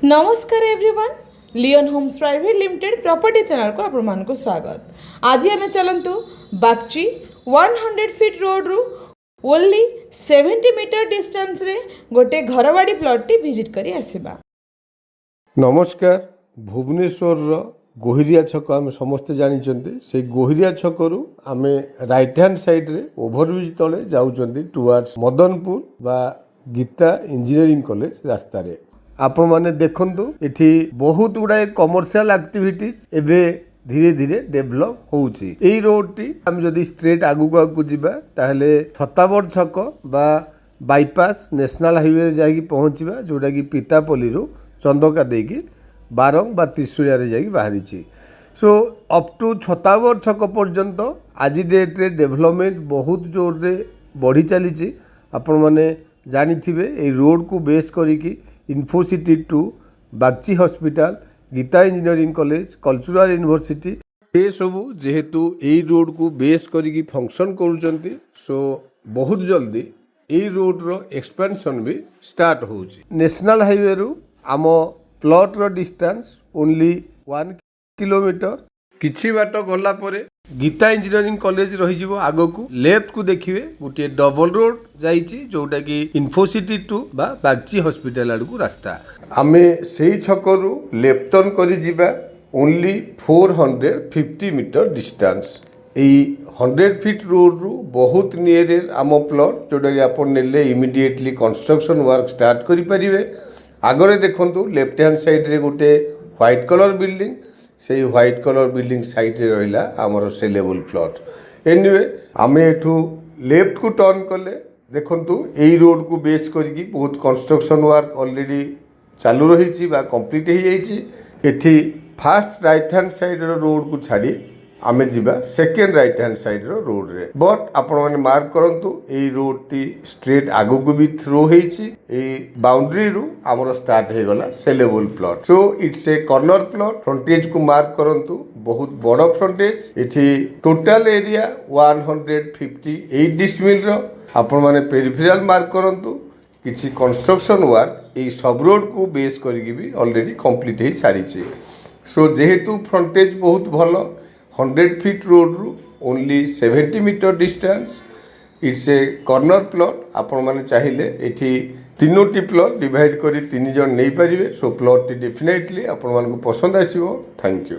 नमस्कार everyone, Leon homes private limited property channel को आपण को स्वागत। आज आम चलतु बागची 100 फीट रोड रु ओनली 70 मीटर डिस्टेंस रे गोटे घरवाड़ी प्लॉट टी विजिट करी आसीबा। नमस्कार। भुवनेश्वर गोहिरिया छक आम समस्ते जानी से गोहिरिया छकरू आम राइट हैंड साइड रे ओभरब्रिज तले जाऊँच टुवर्ड्स मदनपुर बा गीता इंजीनियरिंग कॉलेज रास्ता रे। आपण माने देखंतु एठी बहुत गुड़ाए कमर्शियल एक्टिविटीज एबे धीरे धीरे डेभलप होउची। एई रोड टी हम जदी स्ट्रेट आगु को आगु जिबा ताहले छताबड़ छक बा बाईपास नेशनल हाईवे रे जाई पहुंचीबा, जोटा कि पितापल्ली रु चंदका देकी बारंग बा त्रिशूलिया रे जाई बाहरी छी। सो अप टू छताबड़ छक पर्यंत आज डेट रे डेवलपमेंट बहुत जोर रे बढ़ी चली। आपण माने जानी थिबे ए रोड को बेस करिकी Infocity to Bagchi hospital, Gita engineering college, cultural university ये सबू जेहेतु यही रोड को बेस करिकी फंक्शन करूचंती। सो बहुत जल्दी यही रोड रो एक्सपेंशन भी स्टार्ट होउची। नेशनल हाईवे रु आम प्लॉट रो डिस्टेंस ओनली 1 किलोमीटर। किछि बाट गला परे गीता इंजीनियरिंग कॉलेज रही आगो को लेफ्ट को देखिए गोटे डबल रोड जाइछि, जोटा कि इन्फोसिटी टू बा बागची हॉस्पिटल आड़ को रास्ता। आमे सेही छकरू लेफ्ट टर्न करी जिबा ओनली 450 मीटर डिस्टेंस। एई 100 फीट रोड रु बहुत नियर आम प्लॉट, जोटा कि आपण नेले इमिडिएटली कंस्ट्रक्शन वर्क स्टार्ट करि परिबे। आगरे देखंतु लेफ्ट हैंड साइड रे गोटे व्हाइट कलर बिल्डिंग, से व्हाइट कलर बिल्डिंग साइड रे रहिला हमर सेलेबल प्लॉट। एनीवे आमे एठू लेफ्ट को टर्न कले देखंतु एई रोड को बेस करिकी बहुत कंस्ट्रक्शन वर्क ऑलरेडी चालू रही बा कंप्लीट हो जाइए। एठी फास्ट राइट हैंड साइड रो रोड को छाड़ी आमे जिबा सेकेंड राइट हैंड साइड रो रोड रे। बट आपण माने मार्क करंतु एई रोड टी स्ट्रेट आगो को भी थ्रो हेछि। एई बाउंड्री रु हमर स्टार्ट हे गला saleable plot. So it's a corner plot. Frontage को मार्क करंतु बहुत बड़ फ्रंटेज। एठी टोटल एरिया 158 डिसमिल रो। आपण माने पेरिफेरल मार्क करंतु किछि कंस्ट्रक्शन वर्क एई सब रोड को बेस करके भी ऑलरेडी कंप्लीट हे सारी छी। सो जेहेतु फ्रंटेज बहुत भलो 100 फीट रोड रु only 70 metre distance. It's a corner plot. आपण माने चाहिए एठी तीनोटी प्लॉट डिवाइड करी 3 जन नहीं पारिबे। सो प्लॉट टी डेफिनेटली आपण मान को पसंद आसीबो। Thank you.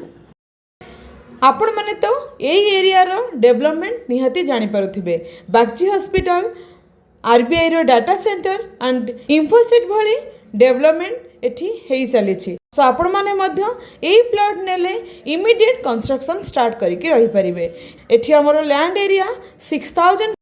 आपण माने तो एई एरिया रो डेवलपमेंट निहाती जानि पारुथिबे। बागची हॉस्पिटल, आरबीआई रो डाटा सेंटर एंड इन्फोसिट भली डेवलपमेंट एठी हेई चलीछि। सो आपण माने मध्य एई प्लॉट नेले इमीडिएट कंस्ट्रक्शन स्टार्ट करिके रही परिबे। एठी हमरो लैंड एरिया 6000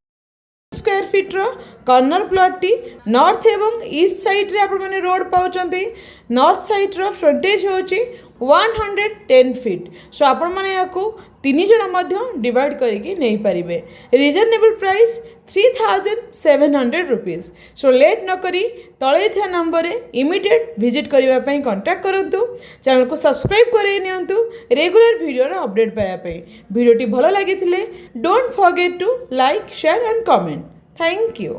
स्क्वायर फीट रो कॉर्नर प्लॉट टी नॉर्थ एवं ईस्ट साइड रे आपण माने रोड पाउचंती। नॉर्थ साइड रो फ्रंटेज होची 110 फीट। सो आपण माने याकू 3 जण मध्य डिवाइड करिके नै परिबे। Reasonable price 3700 rupees. So late न करी तळे थिया नंबर रे इमीडिएट विजिट करिवा पई कांटेक्ट करंतु। चैनल को सब्सक्राइब करे नियंतु रेगुलर वीडियो रो अपडेट पाया पई। वीडियो टी भलो लागिथिले don't forget to like, share and comment. Thank you.